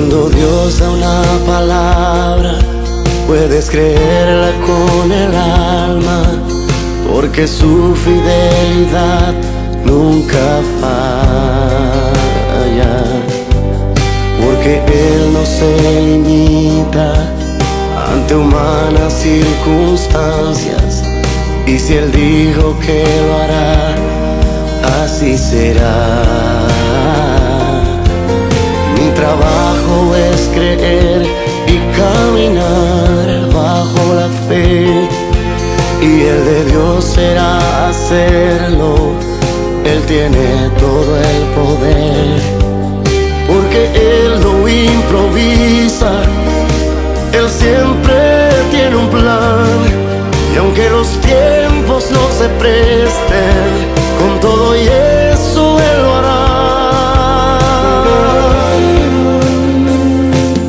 Cuando Dios da una palabra, puedes creerla con el alma, porque su fidelidad nunca falla. Porque Él no se limita ante humanas circunstancias, y si Él dijo que lo hará, así será. Mi trabajo es creer y caminar bajo la fe, y el de Dios será hacerlo. Él tiene todo el poder, porque Él no improvisa, Él siempre tiene un plan. Y aunque los tiempos no se presten, con todo y eso Él lo hará.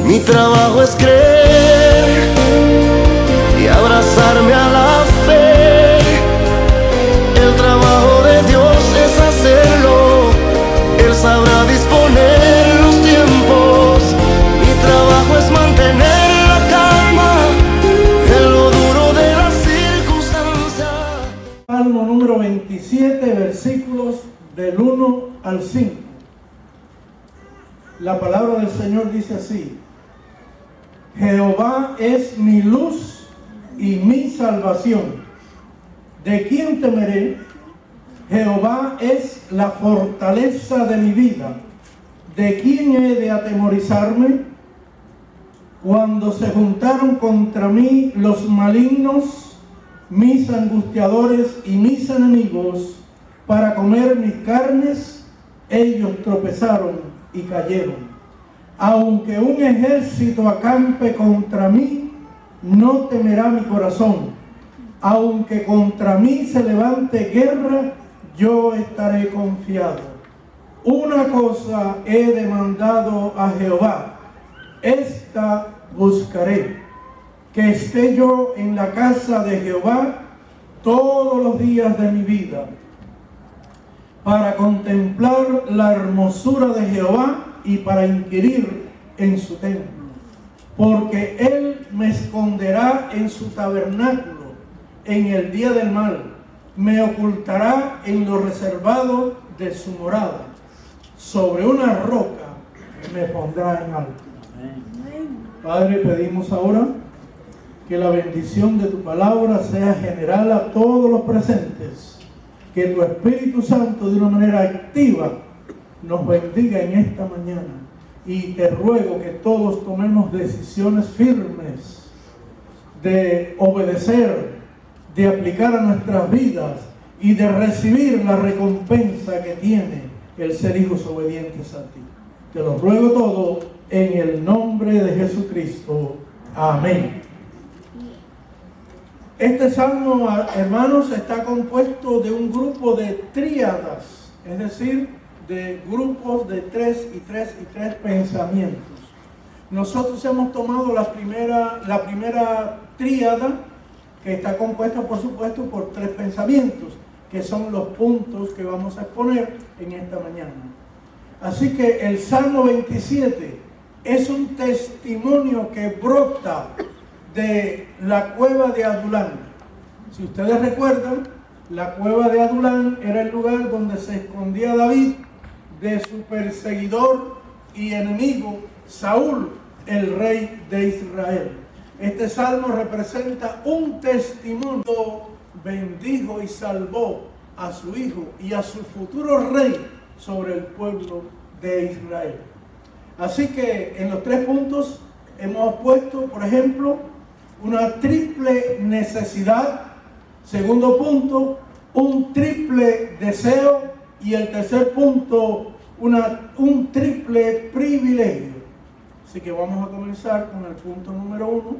Mi trabajo es creer y abrazarme a la fe. El trabajo de Dios es hacerlo. Él sabrá disponer los tiempos. Mi trabajo es mantener la calma en lo duro de las circunstancias. Salmo número 27, versículos del 1 al 5. La palabra del Señor dice así: Jehová es mi luz y mi salvación. ¿De quién temeré? Jehová es la fortaleza de mi vida. ¿De quién he de atemorizarme? Cuando se juntaron contra mí los malignos, mis angustiadores y mis enemigos, para comer mis carnes, ellos tropezaron y cayeron. Aunque un ejército acampe contra mí, no temerá mi corazón. Aunque contra mí se levante guerra, yo estaré confiado. Una cosa he demandado a Jehová, esta buscaré, que esté yo en la casa de Jehová todos los días de mi vida, para contemplar la hermosura de Jehová y para inquirir en su templo. Porque Él me esconderá en su tabernáculo en el día del mal, me ocultará en lo reservado de su morada. Sobre una roca me pondrá en alto. Padre, pedimos ahora que la bendición de tu palabra sea general a todos los presentes, que tu Espíritu Santo de una manera activa nos bendiga en esta mañana, y te ruego que todos tomemos decisiones firmes de obedecer, de aplicar a nuestras vidas y de recibir la recompensa que tiene el ser hijos obedientes a ti. Te lo ruego todo en el nombre de Jesucristo. Amén. Este salmo, hermanos, está compuesto de un grupo de tríadas, es decir, de grupos de 3 y 3 y 3 pensamientos. Nosotros hemos tomado la primera tríada, que está compuesta, por supuesto, por 3 pensamientos, que son los puntos que vamos a exponer en esta mañana. Así que el Salmo 27 es un testimonio que brota de la cueva de Adulán. Si ustedes recuerdan, la cueva de Adulán era el lugar donde se escondía David de su perseguidor y enemigo Saúl, el rey de Israel. Este salmo representa un testimonio. Bendijo y salvó a su hijo y a su futuro rey sobre el pueblo de Israel. Así que en los 3 puntos hemos puesto, por ejemplo, una triple necesidad. Segundo punto, un triple deseo. Y el tercer punto, un triple privilegio. Así que vamos a comenzar con el punto número 1,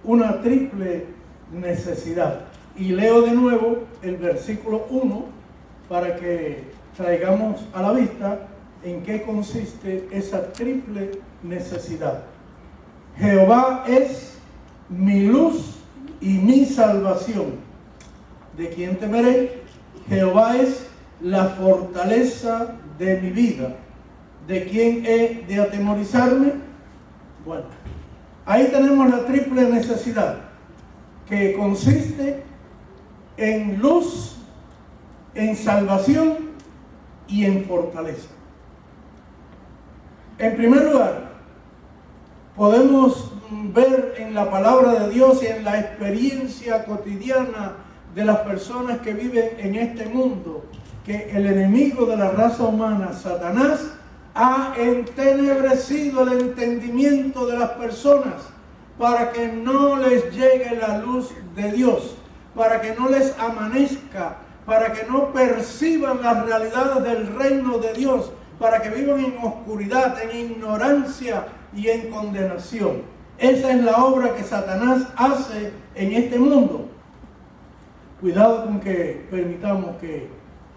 una triple necesidad. Y leo de nuevo el versículo 1 para que traigamos a la vista en qué consiste esa triple necesidad. Jehová es mi luz y mi salvación. ¿De quién temeré? Jehová es la fortaleza de mi vida. ¿de quién he de atemorizarme? Bueno, ahí tenemos la triple necesidad, que consiste en luz, en salvación y en fortaleza. En primer lugar, podemos ver en la palabra de Dios y en la experiencia cotidiana de las personas que viven en este mundo, que el enemigo de la raza humana, Satanás, ha entenebrecido el entendimiento de las personas para que no les llegue la luz de Dios, para que no les amanezca, para que no perciban las realidades del reino de Dios, para que vivan en oscuridad, en ignorancia y en condenación. Esa es la obra que Satanás hace en este mundo. Cuidado con que permitamos que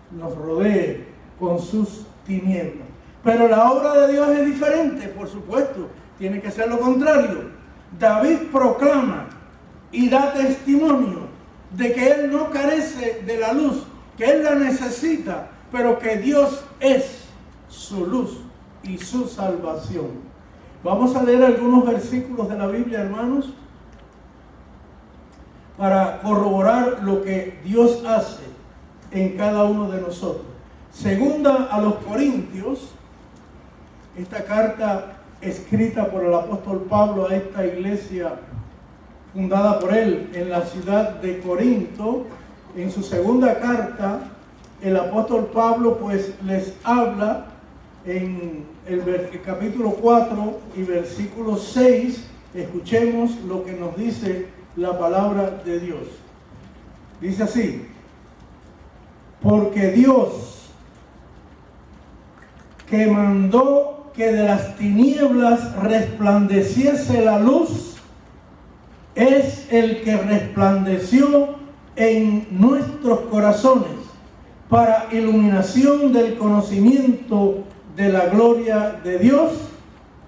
nos rodee con sus tinieblas. Pero la obra de Dios es diferente, por supuesto. Tiene que ser lo contrario. David proclama y da testimonio de que él no carece de la luz, que él la necesita, pero que Dios es su luz y su salvación. Vamos a leer algunos versículos de la Biblia, hermanos, para corroborar lo que Dios hace en cada uno de nosotros. Segunda a los Corintios, esta carta escrita por el apóstol Pablo a esta iglesia fundada por él en la ciudad de Corinto. En su segunda carta, el apóstol Pablo pues les habla en el capítulo 4 y versículo 6. Escuchemos lo que nos dice la palabra de Dios. Dice así: porque Dios, que mandó que de las tinieblas resplandeciese la luz, es el que resplandeció en nuestros corazones para iluminación del conocimiento de la gloria de Dios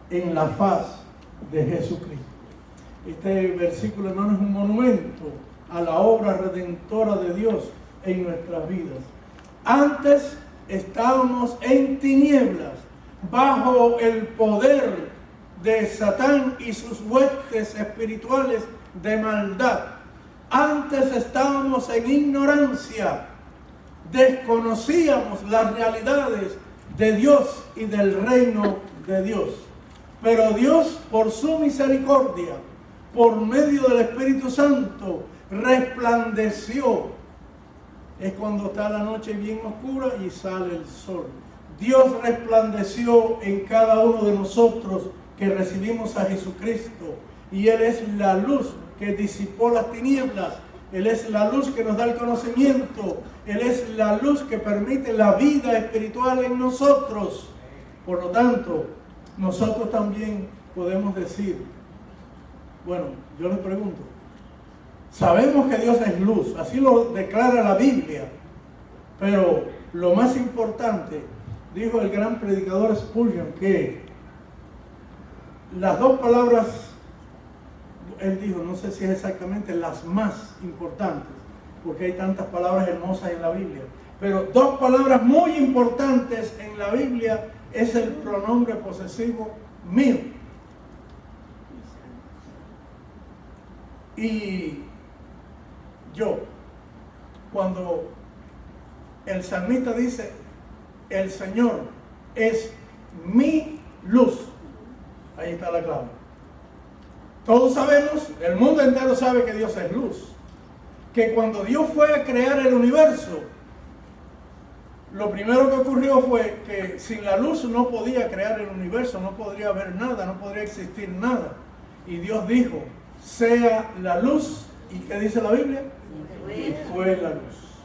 en la faz de Jesucristo. Este versículo, hermano, es un monumento a la obra redentora de Dios en nuestras vidas. Antes estábamos en tinieblas, bajo el poder de Satán y sus huestes espirituales de maldad. Antes estábamos en ignorancia, desconocíamos las realidades de Dios y del reino de Dios. Pero Dios, por su misericordia, por medio del Espíritu Santo, resplandeció. Es cuando está la noche bien oscura y sale el sol. Dios resplandeció en cada uno de nosotros que recibimos a Jesucristo. Y Él es la luz que disipó las tinieblas. Él es la luz que nos da el conocimiento. Él es la luz que permite la vida espiritual en nosotros. Por lo tanto, nosotros también podemos decir, bueno, yo les pregunto, sabemos que Dios es luz, así lo declara la Biblia, pero lo más importante, dijo el gran predicador Spurgeon, que las dos palabras, él dijo, no sé si es exactamente las más importantes, porque hay tantas palabras hermosas en la Biblia, pero dos palabras muy importantes en la Biblia es el pronombre posesivo mío. Y yo, cuando el salmista dice, el Señor es mi luz, ahí está la clave. Todos sabemos, el mundo entero sabe que Dios es luz. Que cuando Dios fue a crear el universo, lo primero que ocurrió fue que sin la luz no podía crear el universo, no podría haber nada, no podría existir nada. Y Dios dijo, sea la luz. ¿Y qué dice la Biblia? Y fue la luz.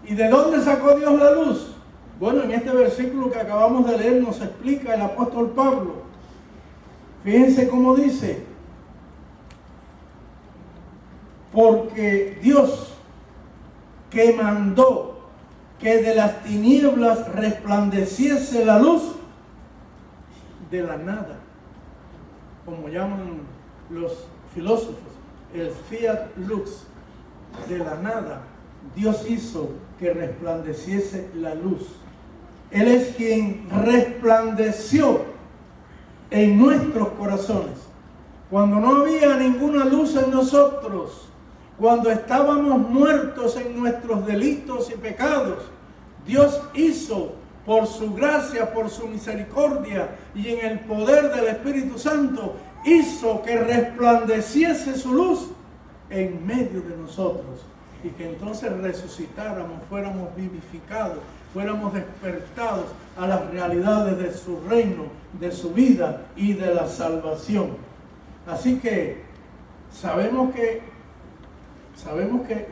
¿Y de dónde sacó Dios la luz? Bueno, en este versículo que acabamos de leer nos explica el apóstol Pablo. Fíjense cómo dice: porque Dios, que mandó que de las tinieblas resplandeciese la luz, de la nada, como llaman los filósofos, el fiat lux, de la nada, Dios hizo que resplandeciese la luz. Él es quien resplandeció en nuestros corazones. Cuando no había ninguna luz en nosotros, cuando estábamos muertos en nuestros delitos y pecados, Dios hizo, por su gracia, por su misericordia y en el poder del Espíritu Santo, hizo que resplandeciese su luz en medio de nosotros y que entonces resucitáramos, fuéramos vivificados, fuéramos despertados a las realidades de su reino, de su vida y de la salvación. Así que sabemos que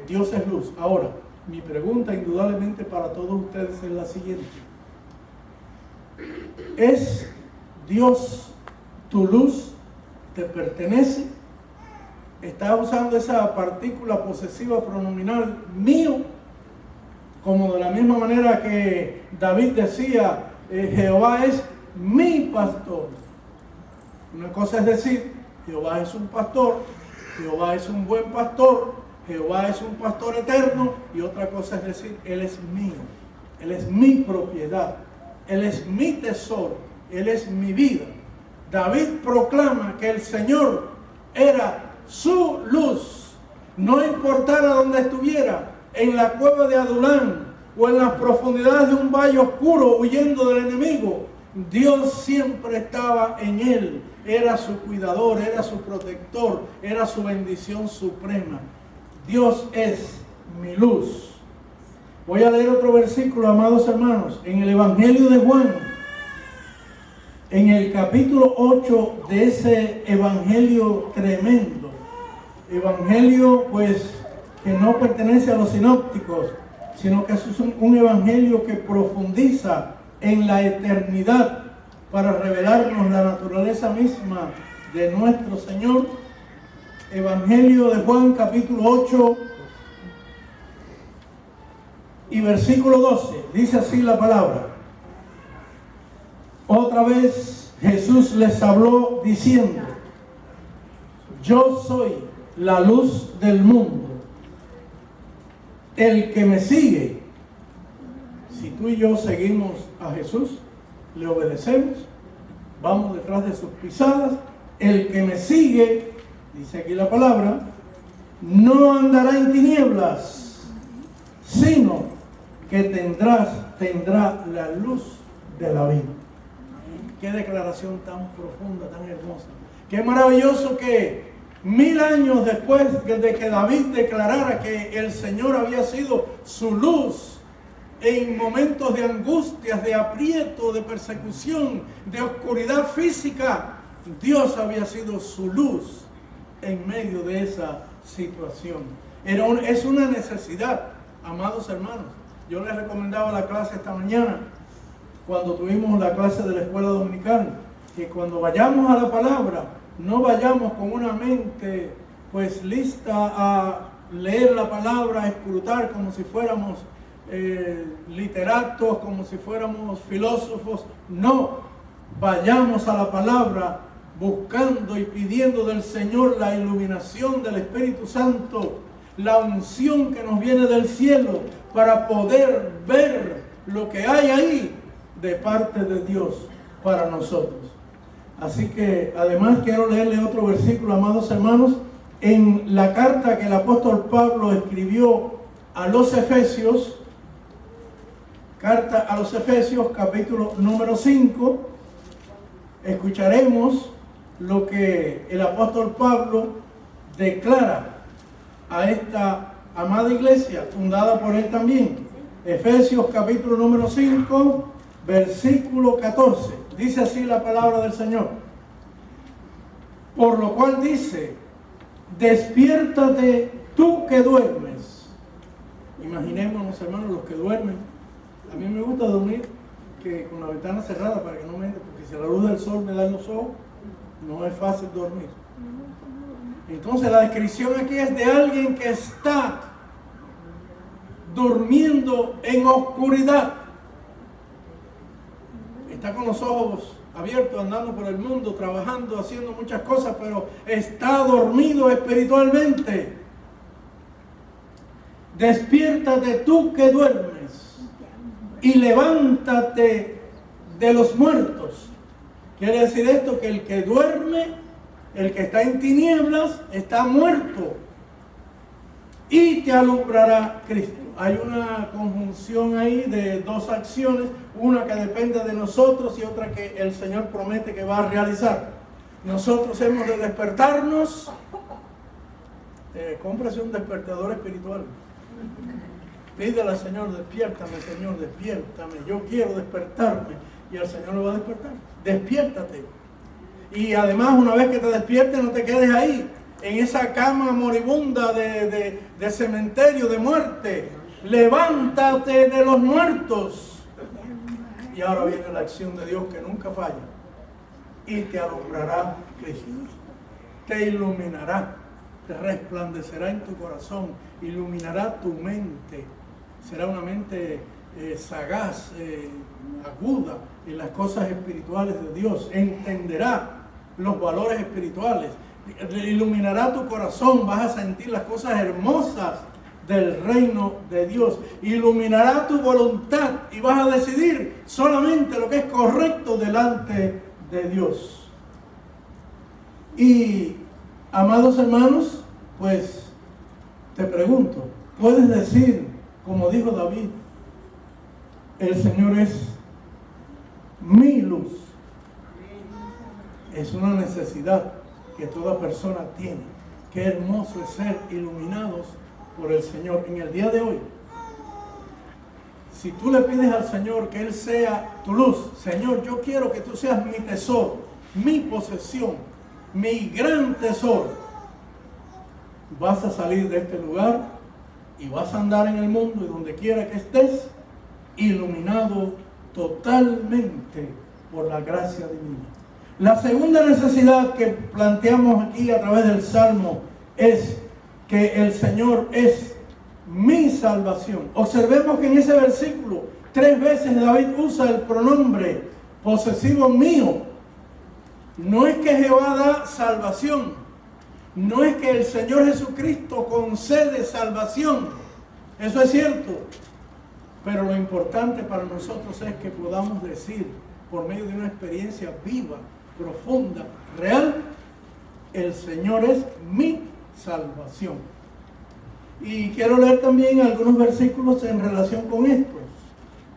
Dios es luz. Ahora, mi pregunta indudablemente para todos ustedes es la siguiente: ¿es Dios tu luz? ¿Te pertenece? ¿Estás usando esa partícula posesiva pronominal mío? Como de la misma manera que David decía, Jehová es mi pastor. Una cosa es decir, Jehová es un pastor, Jehová es un buen pastor, Jehová es un pastor eterno, y otra cosa es decir, Él es mío, Él es mi propiedad, Él es mi tesoro, Él es mi vida. David proclama que el Señor era su luz, no importara dónde estuviera, en la cueva de Adulán o en las profundidades de un valle oscuro huyendo del enemigo, Dios siempre estaba en él, era su cuidador, era su protector, era su bendición suprema. Dios es mi luz. Voy a leer otro versículo, amados hermanos, en el Evangelio de Juan, en el capítulo 8 de ese Evangelio tremendo, Evangelio pues que no pertenece a los sinópticos, sino que es un evangelio que profundiza en la eternidad para revelarnos la naturaleza misma de nuestro Señor. Evangelio de Juan, capítulo 8 y versículo 12, dice así la palabra: otra vez Jesús les habló diciendo: yo soy la luz del mundo. El que me sigue, si tú y yo seguimos a Jesús, le obedecemos, vamos detrás de sus pisadas, el que me sigue, dice aquí la palabra, no andará en tinieblas, sino que tendrá la luz de la vida. Qué declaración tan profunda, tan hermosa. Qué maravilloso que 1000 años después de que David declarara que el Señor había sido su luz en momentos de angustias, de aprieto, de persecución, de oscuridad física, Dios había sido su luz en medio de esa situación. Es una necesidad, amados hermanos. Yo les recomendaba la clase esta mañana, cuando tuvimos la clase de la escuela dominical, que cuando vayamos a la palabra, no vayamos con una mente pues lista a leer la palabra, a escrutar como si fuéramos literatos, como si fuéramos filósofos. No, vayamos a la palabra buscando y pidiendo del Señor la iluminación del Espíritu Santo, la unción que nos viene del cielo para poder ver lo que hay ahí de parte de Dios para nosotros. Así que además quiero leerle otro versículo, amados hermanos, en la carta que el apóstol Pablo escribió a los Efesios, carta a los Efesios, capítulo número 5, escucharemos lo que el apóstol Pablo declara a esta amada iglesia, fundada por él también. Efesios capítulo número 5, versículo 14. Dice así la palabra del Señor: por lo cual dice, despiértate tú que duermes. Imaginémonos, hermanos, los que duermen. A mí me gusta dormir con la ventana cerrada para que no me entre, porque si la luz del sol me da en los ojos, no es fácil dormir. Entonces la descripción aquí es de alguien que está durmiendo en oscuridad. Está con los ojos abiertos, andando por el mundo, trabajando, haciendo muchas cosas, pero está dormido espiritualmente. Despiértate tú que duermes. y levántate de los muertos. Quiere decir esto, que el que duerme, el que está en tinieblas, está muerto, y te alumbrará Cristo. Hay una conjunción ahí de dos acciones, una que depende de nosotros y otra que el Señor promete que va a realizar. Nosotros hemos de despertarnos. Cómprase un despertador espiritual. Pídele al Señor, despiértame, Señor, despiértame. Yo quiero despertarme. Y el Señor lo va a despertar. Despiértate. Y además, una vez que te despiertes, no te quedes ahí, en esa cama moribunda de cementerio, de muerte. Levántate de los muertos. Y ahora viene la acción de Dios que nunca falla. Y te alumbrará Cristo. Te iluminará. Te resplandecerá en tu corazón. Iluminará tu mente. Será una mente sagaz, aguda en las cosas espirituales de Dios. Entenderá los valores espirituales. Iluminará tu corazón. Vas a sentir las cosas hermosas del reino de Dios. Iluminará tu voluntad y vas a decidir solamente lo que es correcto delante de Dios. Y, amados hermanos, pues te pregunto, ¿puedes decir, como dijo David, el Señor es mi luz? Es una necesidad que toda persona tiene. Qué hermoso es ser iluminados por el Señor. En el día de hoy, si tú le pides al Señor que Él sea tu luz, Señor, yo quiero que tú seas mi tesoro, mi posesión, mi gran tesoro, vas a salir de este lugar y vas a andar en el mundo y donde quiera que estés, iluminado totalmente por la gracia divina. La segunda necesidad que planteamos aquí a través del Salmo es que el Señor es mi salvación. Observemos que en ese versículo 3 veces David usa el pronombre posesivo mío. No es que Jehová da salvación, no es que el Señor Jesucristo concede salvación. Eso es cierto, pero lo importante para nosotros es que podamos decir, por medio de una experiencia viva, profunda, real, el Señor es mi salvación. Y quiero leer también algunos versículos en relación con estos.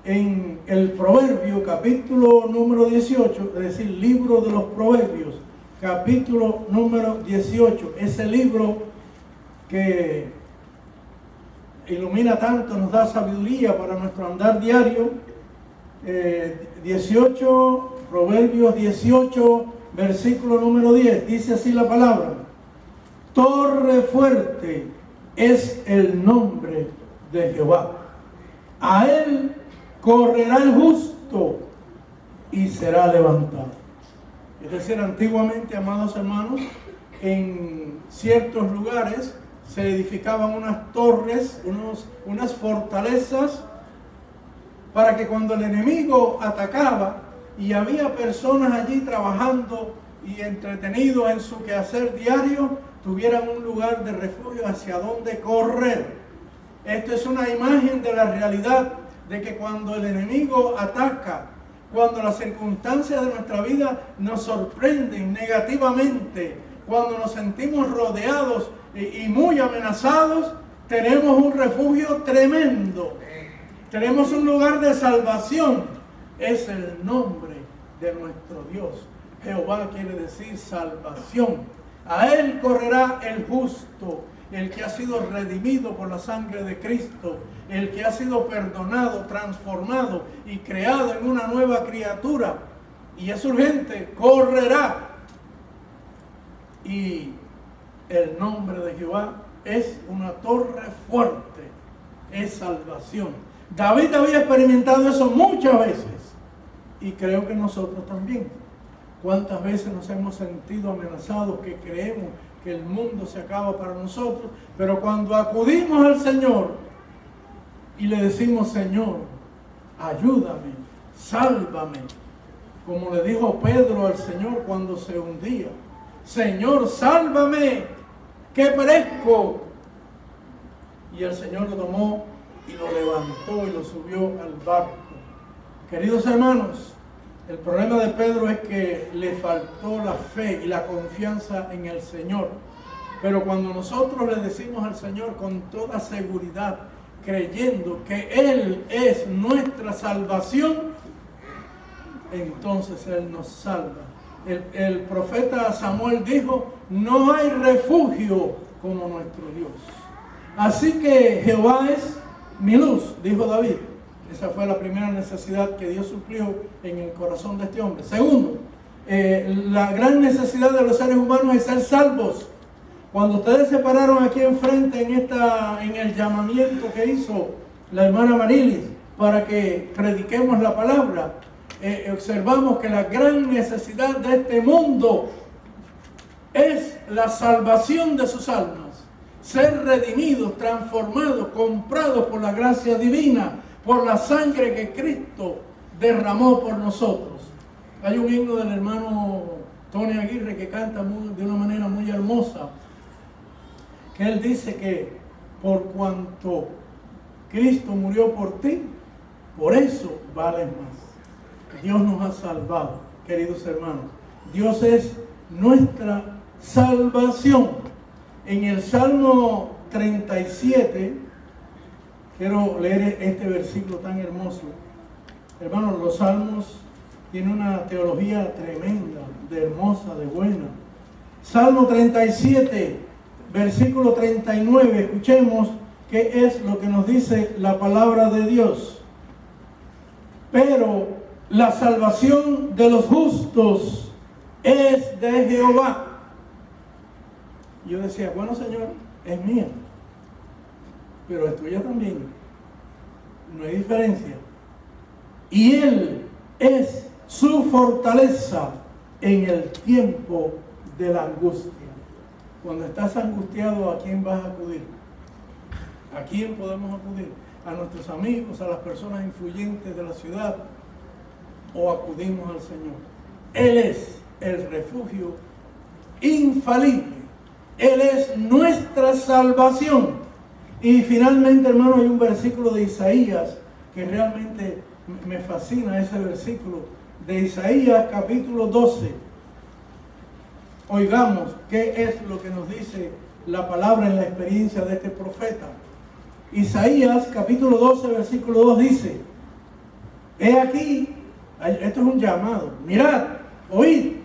En el Proverbio, capítulo número 18, es decir, libro de los Proverbios, capítulo número 18, ese libro que ilumina tanto, nos da sabiduría para nuestro andar diario. 18, Proverbios 18, versículo número 10, dice así la palabra: torre fuerte es el nombre de Jehová, a él correrá el justo y será levantado. Es decir, antiguamente, amados hermanos, en ciertos lugares se edificaban unas torres, unas fortalezas, para que cuando el enemigo atacaba y había personas allí trabajando y entretenidos en su quehacer diario, tuvieran un lugar de refugio hacia donde correr. Esto es una imagen de la realidad de que cuando el enemigo ataca, cuando las circunstancias de nuestra vida nos sorprenden negativamente, cuando nos sentimos rodeados y muy amenazados, tenemos un refugio tremendo. Tenemos un lugar de salvación. Es el nombre de nuestro Dios. Jehová quiere decir salvación. A él correrá el justo, el que ha sido redimido por la sangre de Cristo, el que ha sido perdonado, transformado y creado en una nueva criatura. Y es urgente, correrá. Y el nombre de Jehová es una torre fuerte, es salvación. David había experimentado eso muchas veces y creo que nosotros también. ¿Cuántas veces nos hemos sentido amenazados que creemos que el mundo se acaba para nosotros? Pero cuando acudimos al Señor y le decimos: Señor, ayúdame, sálvame, como le dijo Pedro al Señor cuando se hundía: Señor, sálvame, que perezco. Y el Señor lo tomó y lo levantó y lo subió al barco. Queridos hermanos, el problema de Pedro es que le faltó la fe y la confianza en el Señor. Pero cuando nosotros le decimos al Señor con toda seguridad, creyendo que Él es nuestra salvación, entonces Él nos salva. El profeta Samuel dijo: no hay refugio como nuestro Dios. Así que Jehová es mi luz, dijo David. Esa fue la primera necesidad que Dios suplió en el corazón de este hombre. Segundo, la gran necesidad de los seres humanos es ser salvos. Cuando ustedes se pararon aquí enfrente en el llamamiento que hizo la hermana Marilis para que prediquemos la palabra, observamos que la gran necesidad de este mundo es la salvación de sus almas, ser redimidos, transformados, comprados por la gracia divina, por la sangre que Cristo derramó por nosotros. Hay un himno del hermano Tony Aguirre que canta de una manera muy hermosa, que él dice que por cuanto Cristo murió por ti, por eso vales más. Dios nos ha salvado, queridos hermanos. Dios es nuestra salvación. En el Salmo 37, quiero leer este versículo tan hermoso. Hermanos, los salmos tienen una teología tremenda, de hermosa, de buena. Salmo 37, versículo 39, escuchemos qué es lo que nos dice la palabra de Dios. Pero la salvación de los justos es de Jehová. Yo decía, bueno, Señor, es mía, pero es tuya también. No hay diferencia. Y Él es su fortaleza en el tiempo de la angustia. Cuando estás angustiado, ¿a quién vas a acudir? ¿A quién podemos acudir? ¿A nuestros amigos, a las personas influyentes de la ciudad? ¿O acudimos al Señor? Él es el refugio infalible. Él es nuestra salvación. Y finalmente, hermano, hay un versículo de Isaías que realmente me fascina, ese versículo de Isaías capítulo 12. Oigamos qué es lo que nos dice la palabra en la experiencia de este profeta. Isaías capítulo 12, versículo 2 dice: he aquí, esto es un llamado, mirad, oíd,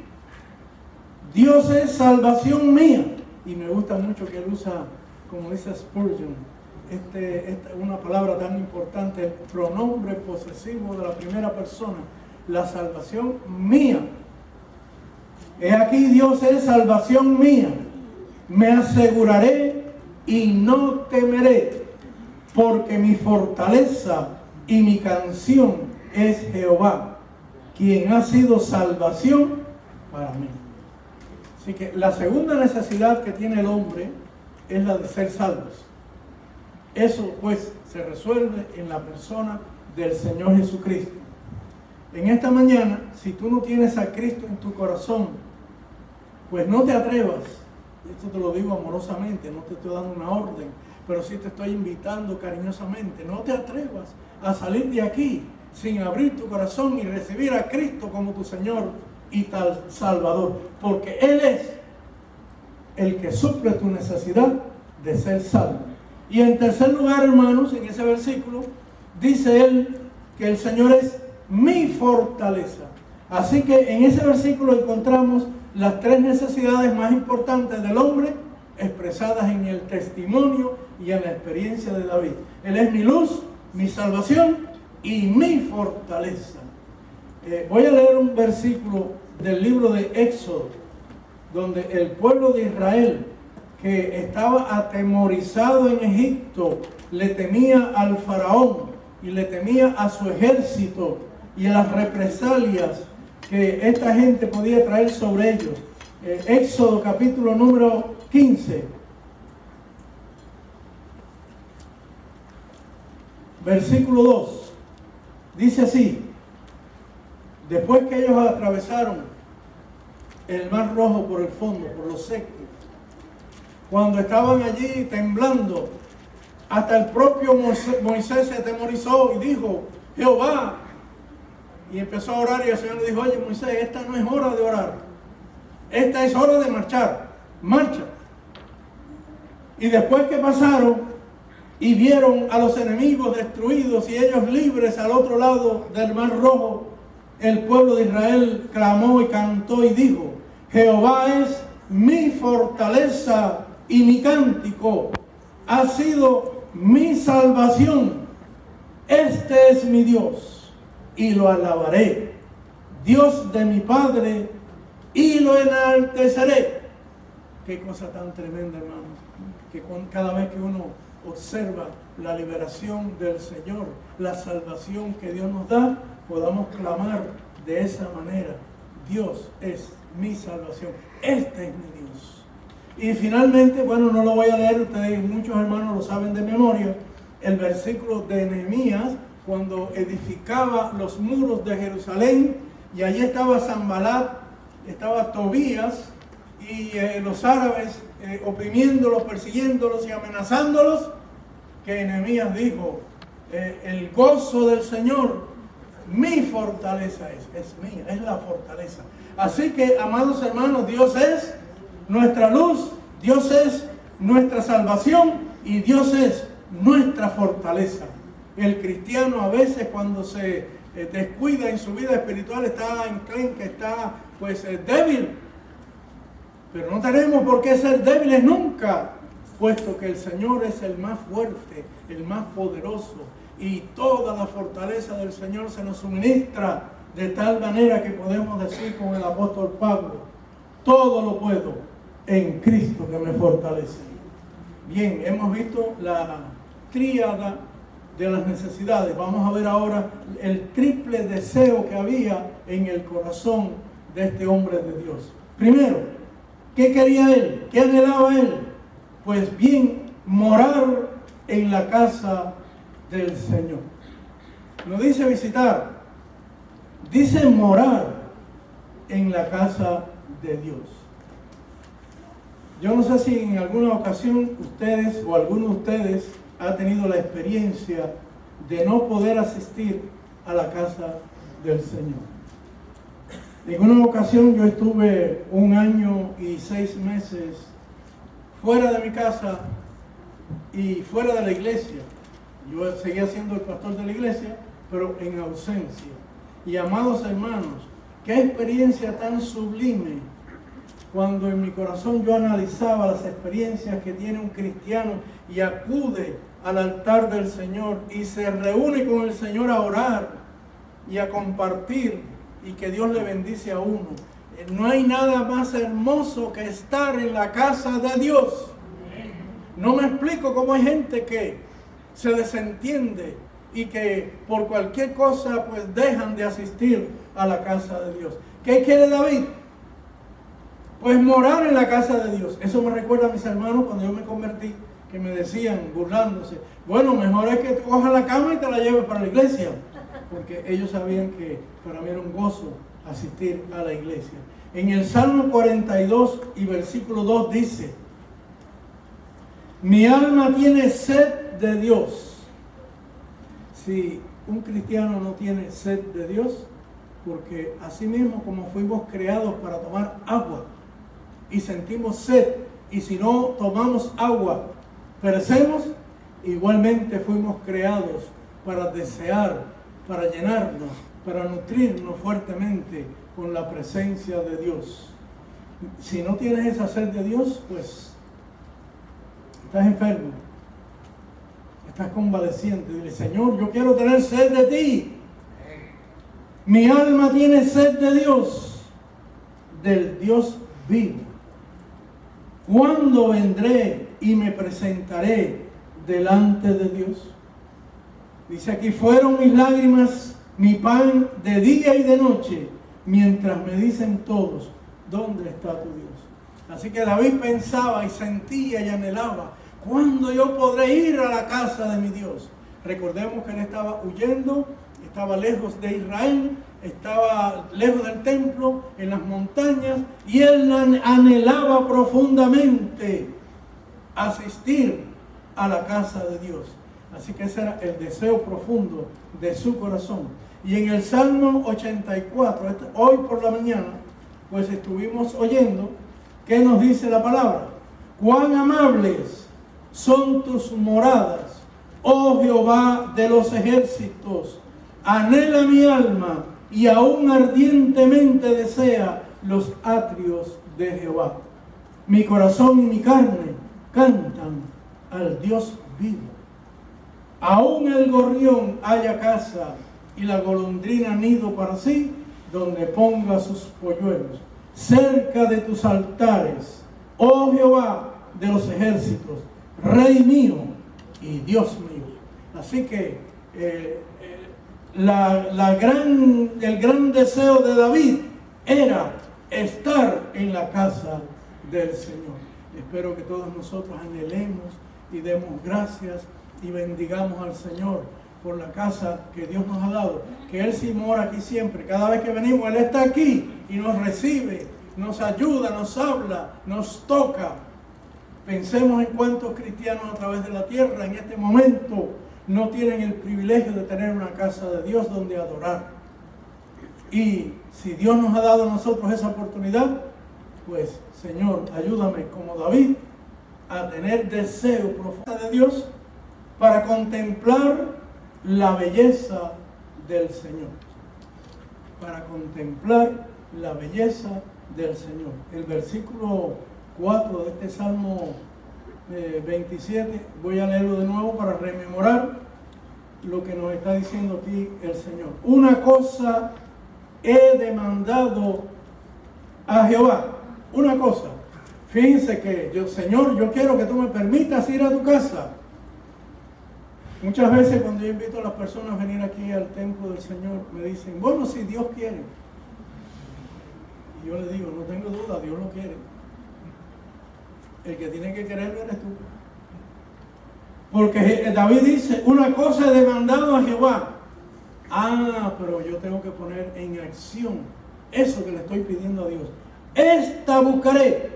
Dios es salvación mía. Y me gusta mucho que él usa, como dice Spurgeon, una palabra tan importante, el pronombre posesivo de la primera persona, la salvación mía. He aquí, Dios es salvación mía. Me aseguraré y no temeré, porque mi fortaleza y mi canción es Jehová, quien ha sido salvación para mí. Así que la segunda necesidad que tiene el hombre es la de ser salvos. Eso pues se resuelve en la persona del Señor Jesucristo. En esta mañana, si tú no tienes a Cristo en tu corazón, pues no te atrevas. Esto te lo digo amorosamente, no te estoy dando una orden, pero sí te estoy invitando cariñosamente. No te atrevas a salir de aquí sin abrir tu corazón y recibir a Cristo como tu Señor y tal Salvador, porque Él es el que suple tu necesidad de ser salvo. Y en tercer lugar, hermanos, en ese versículo dice él que el Señor es mi fortaleza. Así que en ese versículo encontramos las tres necesidades más importantes del hombre expresadas en el testimonio y en la experiencia de David. Él es mi luz, mi salvación y mi fortaleza. Voy a leer un versículo del libro de Éxodo, donde el pueblo de Israel, que estaba atemorizado en Egipto, le temía al faraón y le temía a su ejército y a las represalias que esta gente podía traer sobre ellos. Éxodo capítulo número 15, versículo 2, dice así: después que ellos atravesaron el mar rojo por el fondo, por lo seco, cuando estaban allí temblando, hasta el propio Moisés se atemorizó y dijo: Jehová, y empezó a orar, y el Señor le dijo: oye, Moisés, esta no es hora de orar, esta es hora de marchar, marcha. Y después que pasaron y vieron a los enemigos destruidos y ellos libres al otro lado del Mar Rojo, el pueblo de Israel clamó y cantó y dijo: Jehová es mi fortaleza y mi cántico, ha sido mi salvación. Este es mi Dios y lo alabaré, Dios de mi Padre, y lo enalteceré. Qué cosa tan tremenda, hermanos, que cada vez que uno observa la liberación del Señor, la salvación que Dios nos da, podamos clamar de esa manera: Dios es mi salvación, este es mi Dios. Y finalmente, bueno, no lo voy a leer, ustedes, muchos hermanos lo saben de memoria, el versículo de Nehemías, cuando edificaba los muros de Jerusalén, y allí estaba Sanbalat, estaba Tobías, y los árabes oprimiéndolos, persiguiéndolos y amenazándolos, que Nehemías dijo: el gozo del Señor, mi fortaleza es mía, es la fortaleza. Así que, amados hermanos, Dios es nuestra luz, Dios es nuestra salvación y Dios es nuestra fortaleza. El cristiano a veces, cuando se descuida en su vida espiritual, está enclenque, está débil. Pero no tenemos por qué ser débiles nunca, puesto que el Señor es el más fuerte, el más poderoso, y toda la fortaleza del Señor se nos suministra de tal manera que podemos decir con el apóstol Pablo: todo lo puedo en Cristo que me fortalece. Bien, hemos visto la tríada de las necesidades. Vamos a ver ahora el triple deseo que había en el corazón de este hombre de Dios. Primero, ¿qué quería él? ¿Qué anhelaba él? Pues bien, morar en la casa del Señor. No dice visitar, dice morar en la casa de Dios. Yo no sé si en alguna ocasión ustedes o alguno de ustedes ha tenido la experiencia de no poder asistir a la casa del Señor. En una ocasión yo estuve 1 año y 6 meses fuera de mi casa y fuera de la iglesia. Yo seguía siendo el pastor de la iglesia, pero en ausencia. Y amados hermanos, qué experiencia tan sublime cuando en mi corazón yo analizaba las experiencias que tiene un cristiano y acude al altar del Señor y se reúne con el Señor a orar y a compartir, y que Dios le bendice a uno. No hay nada más hermoso que estar en la casa de Dios. No me explico cómo hay gente que se desentiende y que por cualquier cosa pues dejan de asistir a la casa de Dios. ¿Qué quiere David? Pues morar en la casa de Dios. Eso me recuerda a mis hermanos cuando yo me convertí, que me decían, burlándose: bueno, mejor es que te cojas la cama y te la lleves para la iglesia, porque ellos sabían que para mí era un gozo asistir a la iglesia. En el Salmo 42 y versículo 2 dice: mi alma tiene sed de Dios. Si un cristiano no tiene sed de Dios, porque así mismo como fuimos creados para tomar agua y sentimos sed, y si no tomamos agua perecemos, igualmente fuimos creados para desear, para llenarnos, para nutrirnos fuertemente con la presencia de Dios. Si no tienes esa sed de Dios, pues estás enfermo, estás convaleciente. Dile: Señor, yo quiero tener sed de ti. Mi alma tiene sed de Dios, del Dios vivo. ¿Cuándo vendré y me presentaré delante de Dios? Dice aquí: fueron mis lágrimas mi pan de día y de noche, mientras me dicen todos: ¿dónde está tu Dios? Así que David pensaba y sentía y anhelaba: ¿cuándo yo podré ir a la casa de mi Dios? Recordemos que él estaba huyendo, estaba lejos de Israel, estaba lejos del templo, en las montañas, y él anhelaba profundamente asistir a la casa de Dios. Así que ese era el deseo profundo de su corazón. Y en el Salmo 84, hoy por la mañana, pues estuvimos oyendo qué nos dice la palabra. Cuán amables son tus moradas, oh Jehová de los ejércitos. Anhela mi alma y aún ardientemente desea los atrios de Jehová. Mi corazón y mi carne cantan al Dios vivo. Aún el gorrión halla casa y la golondrina nido para sí, donde ponga sus polluelos. Cerca de tus altares, oh Jehová de los ejércitos, Rey mío y Dios mío. Así que el gran deseo de David era estar en la casa del Señor. Espero que todos nosotros anhelemos y demos gracias y bendigamos al Señor por la casa que Dios nos ha dado, que Él sí mora aquí siempre. Cada vez que venimos, Él está aquí y nos recibe, nos ayuda, nos habla, nos toca. Pensemos en cuántos cristianos a través de la tierra en este momento no tienen el privilegio de tener una casa de Dios donde adorar. Y si Dios nos ha dado a nosotros esa oportunidad, pues Señor, ayúdame como David a tener deseo profundo de Dios para contemplar la belleza del Señor. Para contemplar la belleza del Señor. El versículo 4 de este Salmo 27, voy a leerlo de nuevo para rememorar lo que nos está diciendo aquí el Señor. Una cosa he demandado a Jehová. Una cosa. Fíjense que yo, Señor, yo quiero que tú me permitas ir a tu casa. Muchas veces cuando yo invito a las personas a venir aquí al templo del Señor, me dicen, bueno, si Dios quiere. Y yo les digo, no tengo duda, Dios lo quiere. El que tiene que quererlo eres tú. Porque David dice, una cosa he demandado a Jehová. Ah, pero yo tengo que poner en acción eso que le estoy pidiendo a Dios. Esta buscaré.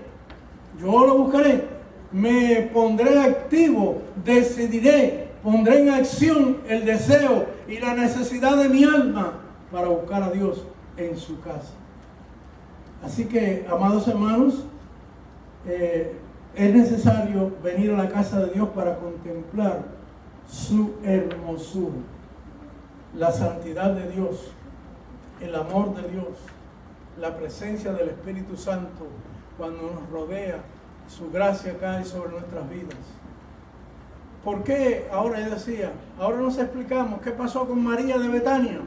Yo lo buscaré. Me pondré activo, decidiré, pondré en acción el deseo y la necesidad de mi alma para buscar a Dios en su casa. Así que, amados hermanos, es necesario venir a la casa de Dios para contemplar su hermosura, la santidad de Dios, el amor de Dios, la presencia del Espíritu Santo cuando nos rodea, su gracia cae sobre nuestras vidas. ¿Por qué? Ahora yo decía, ahora nos explicamos qué pasó con María de Betania.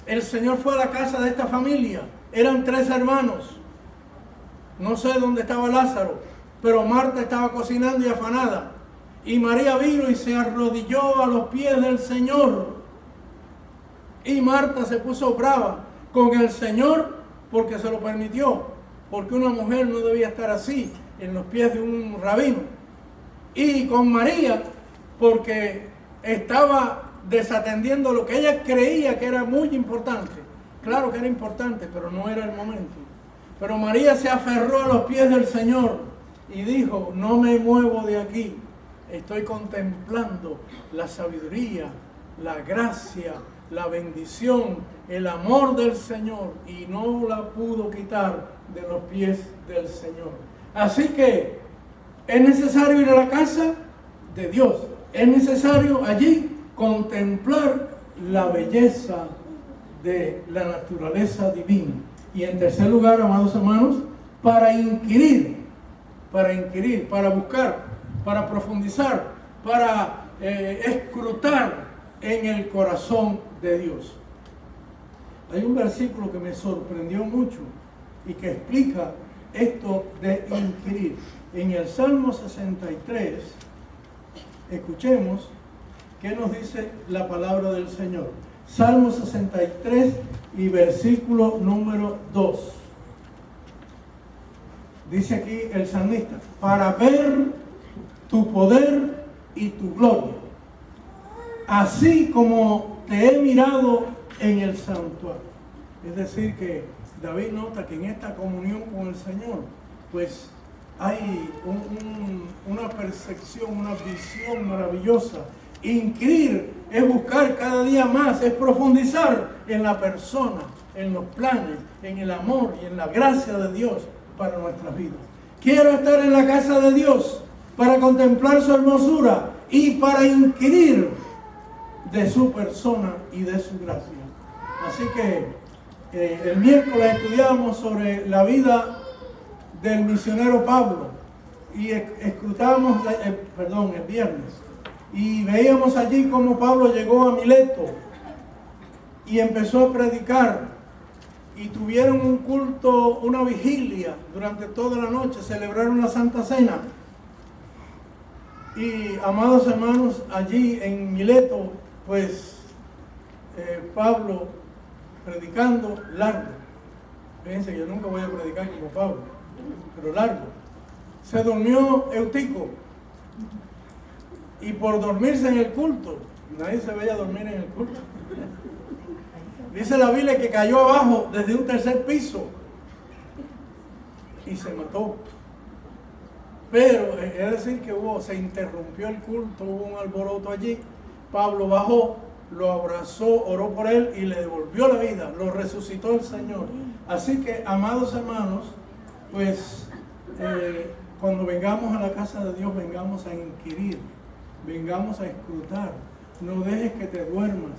El Señor fue a la casa de esta familia, eran 3 hermanos. No sé dónde estaba Lázaro, pero Marta estaba cocinando y afanada. Y María vino y se arrodilló a los pies del Señor. Y Marta se puso brava con el Señor porque se lo permitió. Porque una mujer no debía estar así, en los pies de un rabino. Y con María porque estaba desatendiendo lo que ella creía que era muy importante. Claro que era importante, pero no era el momento. Pero María se aferró a los pies del Señor y dijo, no me muevo de aquí. Estoy contemplando la sabiduría, la gracia, la bendición, el amor del Señor. Y no la pudo quitar de los pies del Señor. Así que es necesario ir a la casa de Dios. Es necesario allí contemplar la belleza de la naturaleza divina. Y en tercer lugar, amados hermanos, para inquirir, para buscar, para profundizar, para escrutar en el corazón de Dios. Hay un versículo que me sorprendió mucho y que explica esto de inquirir. En el Salmo 63, escuchemos qué nos dice la palabra del Señor. Salmo 63 y versículo número 2. Dice aquí el salmista, para ver tu poder y tu gloria, así como te he mirado en el santuario. Es decir que David nota que en esta comunión con el Señor, pues hay una percepción, una visión maravillosa. Inquirir es buscar cada día más, es profundizar en la persona, en los planes, en el amor y en la gracia de Dios para nuestras vidas. Quiero estar en la casa de Dios para contemplar su hermosura y para inquirir de su persona y de su gracia. Así que el miércoles estudiamos sobre la vida del misionero Pablo y escrutábamos, el viernes, y veíamos allí cómo Pablo llegó a Mileto y empezó a predicar, y tuvieron un culto, una vigilia durante toda la noche, celebraron la Santa Cena. Y amados hermanos, allí en Mileto, pues Pablo predicando largo. Fíjense, yo nunca voy a predicar como Pablo, pero largo. Se durmió Eutico, y por dormirse en el culto, nadie se veía dormir en el culto. Dice la Biblia que cayó abajo desde un tercer piso y se mató. Pero es decir que se interrumpió el culto, hubo un alboroto allí. Pablo bajó, lo abrazó, oró por él y le devolvió la vida, lo resucitó el Señor. Así que, amados hermanos, pues cuando vengamos a la casa de Dios, vengamos a inquirir, vengamos a escrutar. No dejes que te duermas,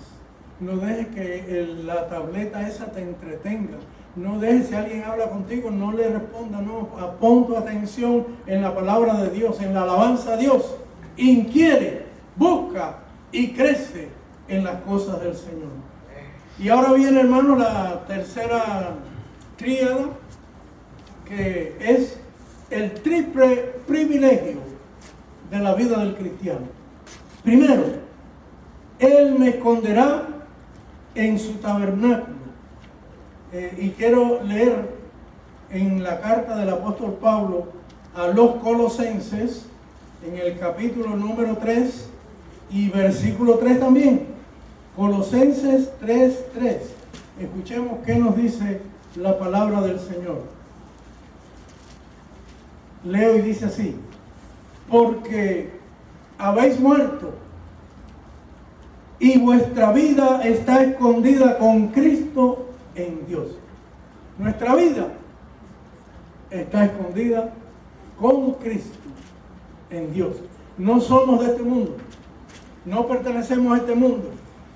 no dejes que la tableta esa te entretenga. No dejes, si alguien habla contigo, no le responda, no, pon tu atención en la palabra de Dios, en la alabanza a Dios. Inquiere, busca y crece en las cosas del Señor. Y ahora viene, hermano, la tercera tríada, que es el triple privilegio de la vida del cristiano. Primero, Él me esconderá en su tabernáculo. Y quiero leer en la carta del apóstol Pablo a los Colosenses, en el capítulo número 3 y versículo 3 también. Colosenses 3:3. Escuchemos qué nos dice la palabra del Señor. Leo y dice así: porque habéis muerto y vuestra vida está escondida con Cristo en Dios. Nuestra vida está escondida con Cristo en Dios. No somos de este mundo, no pertenecemos a este mundo.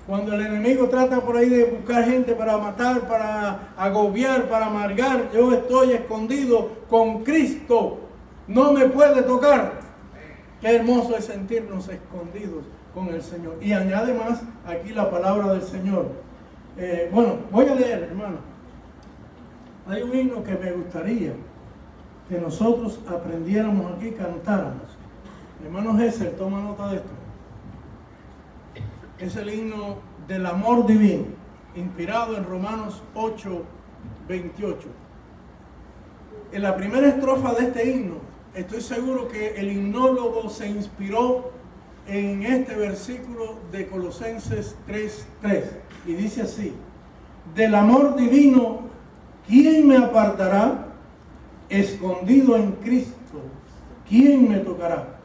Cuando el enemigo trata por ahí de buscar gente para matar, para agobiar, para amargar, yo estoy escondido con Cristo. No me puede tocar. Qué hermoso es sentirnos escondidos con el Señor. Y añade más aquí la palabra del Señor. Bueno, voy a leer, hermano. Hay un himno que me gustaría que nosotros aprendiéramos aquí, cantáramos. Hermano Gesser, toma nota de esto. Es el himno del amor divino, inspirado en Romanos 8:28. En la primera estrofa de este himno, estoy seguro que el himnólogo se inspiró en este versículo de Colosenses 3:3. Y dice así: del amor divino, ¿quién me apartará? Escondido en Cristo, ¿quién me tocará?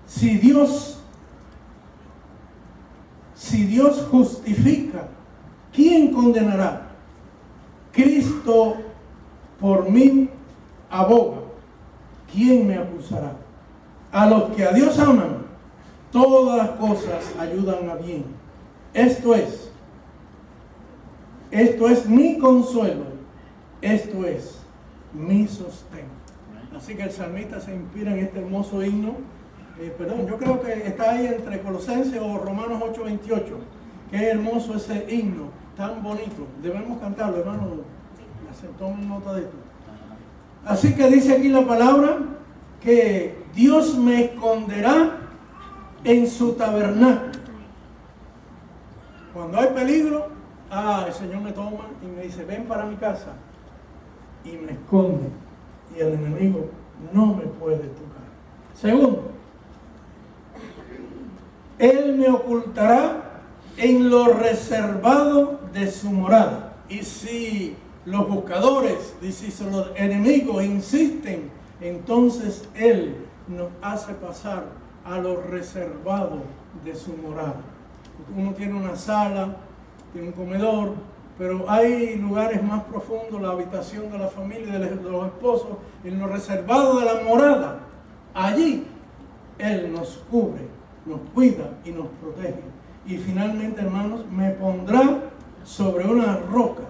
Si Dios justifica, ¿quién condenará? Cristo por mí aboga, ¿quién me acusará? A los que a Dios aman, todas las cosas ayudan a bien. Esto es mi consuelo, esto es mi sostén. Así que el salmista se inspira en este hermoso himno. Yo creo que está ahí entre Colosenses o Romanos 8:28. Qué hermoso ese himno, tan bonito. Debemos cantarlo, hermano. Tomen nota de esto. Así que dice aquí la palabra que Dios me esconderá en su tabernáculo. Cuando hay peligro, el Señor me toma y me dice: ven para mi casa, y me esconde, y el enemigo no me puede tocar. Segundo, Él me ocultará en lo reservado de su morada. Y si los buscadores, si los enemigos insisten, entonces Él nos hace pasar a lo reservado de su morada. Uno tiene una sala, tiene un comedor, pero hay lugares más profundos, la habitación de la familia, de los esposos, en lo reservado de la morada. Allí Él nos cubre, nos cuida y nos protege. Y finalmente, hermanos, me pondrá sobre una roca.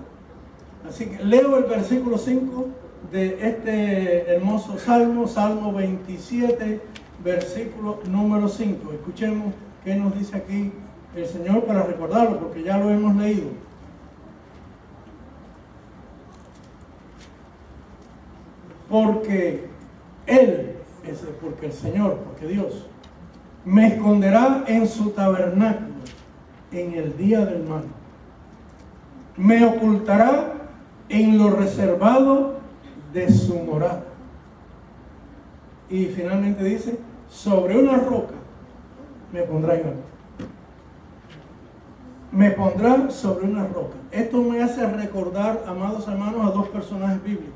Así que leo el versículo 5 de este hermoso salmo, Salmo 27, versículo número 5. Escuchemos qué nos dice aquí el Señor para recordarlo, porque ya lo hemos leído. Porque Él, porque el Señor, porque Dios, me esconderá en su tabernáculo en el día del mal. Me ocultará en lo reservado de su morada. Y finalmente dice, sobre una roca me pondrá en alto. Me pondrá sobre una roca. Esto me hace recordar, amados hermanos, a dos personajes bíblicos.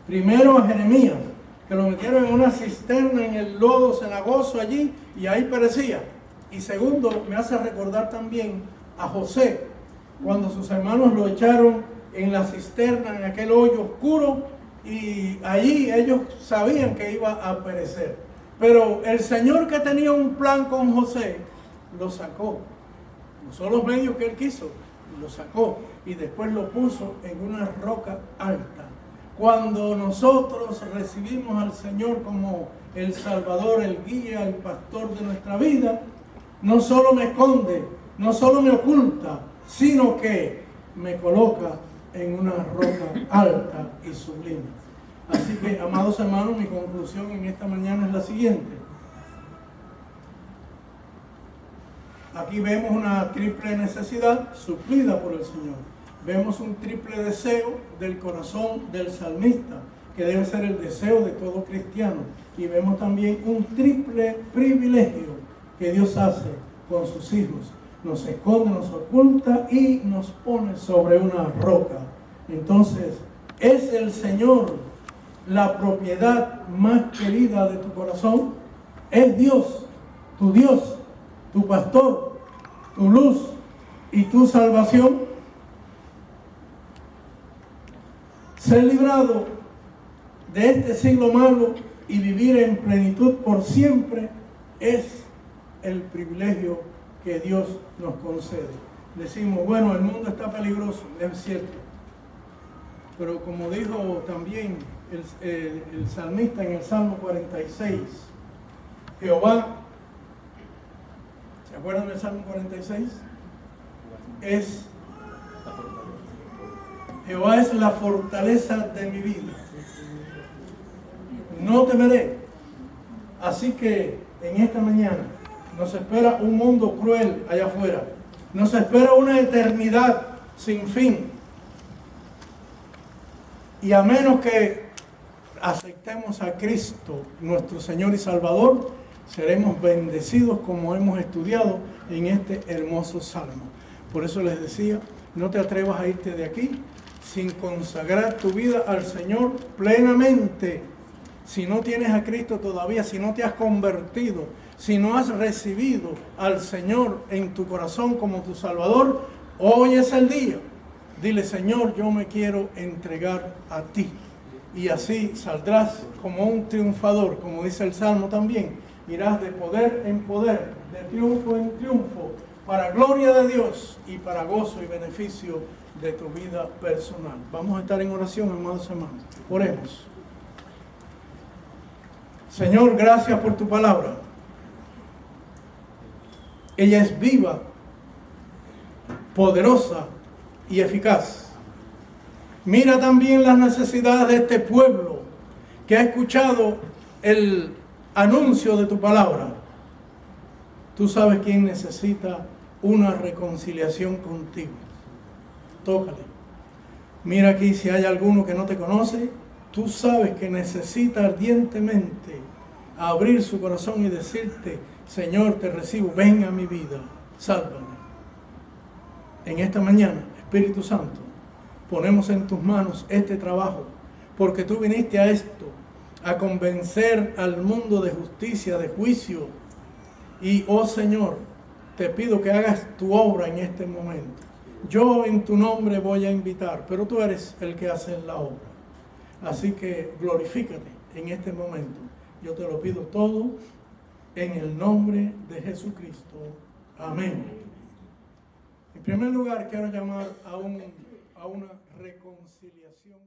Primero a Jeremías, que lo metieron en una cisterna en el lodo cenagoso allí y ahí perecía. Y segundo, me hace recordar también a José, cuando sus hermanos lo echaron en la cisterna, en aquel hoyo oscuro, y allí ellos sabían que iba a perecer. Pero el Señor, que tenía un plan con José, lo sacó. Usó los medios que Él quiso, y lo sacó, y después lo puso en una roca alta. Cuando nosotros recibimos al Señor como el Salvador, el guía, el pastor de nuestra vida, no solo me esconde, no solo me oculta, sino que me coloca en una roca alta y sublime. Así que, amados hermanos, mi conclusión en esta mañana es la siguiente. Aquí vemos una triple necesidad suplida por el Señor. Vemos un triple deseo del corazón del salmista, que debe ser el deseo de todo cristiano. Y vemos también un triple privilegio que Dios hace con sus hijos. Nos esconde, nos oculta y nos pone sobre una roca. Entonces, ¿es el Señor la propiedad más querida de tu corazón? ¿Es Dios, tu pastor, tu luz y tu salvación? Ser librado de este siglo malo y vivir en plenitud por siempre es el privilegio que Dios nos concede. Decimos, bueno, el mundo está peligroso, es cierto. Pero como dijo también el salmista en el Salmo 46, Jehová, ¿se acuerdan del Salmo 46? Jehová es la fortaleza de mi vida. No temeré. Así que en esta mañana nos espera un mundo cruel allá afuera. Nos espera una eternidad sin fin. Y a menos que aceptemos a Cristo, nuestro Señor y Salvador, seremos bendecidos como hemos estudiado en este hermoso salmo. Por eso les decía, no te atrevas a irte de aquí sin consagrar tu vida al Señor plenamente. Si no tienes a Cristo todavía, si no te has convertido, si no has recibido al Señor en tu corazón como tu Salvador, hoy es el día. Dile, Señor, yo me quiero entregar a ti. Y así saldrás como un triunfador, como dice el Salmo también. Irás de poder en poder, de triunfo en triunfo, para gloria de Dios y para gozo y beneficio de tu vida personal. Vamos a estar en oración, amados hermanos. Oremos. Señor, gracias por tu palabra. Ella es viva, poderosa y eficaz. Mira también las necesidades de este pueblo que ha escuchado el anuncio de tu palabra. Tú sabes quién necesita una reconciliación contigo. Tócale. Mira aquí si hay alguno que no te conoce. Tú sabes que necesita ardientemente abrir su corazón y decirte, Señor, te recibo, ven a mi vida, sálvame. En esta mañana, Espíritu Santo, ponemos en tus manos este trabajo, porque tú viniste a esto, a convencer al mundo de justicia, de juicio. Y, oh Señor, te pido que hagas tu obra en este momento. Yo en tu nombre voy a invitar, pero tú eres el que hace la obra. Así que glorifícate en este momento. Yo te lo pido todo en el nombre de Jesucristo. Amén. En primer lugar, quiero llamar a una reconciliación.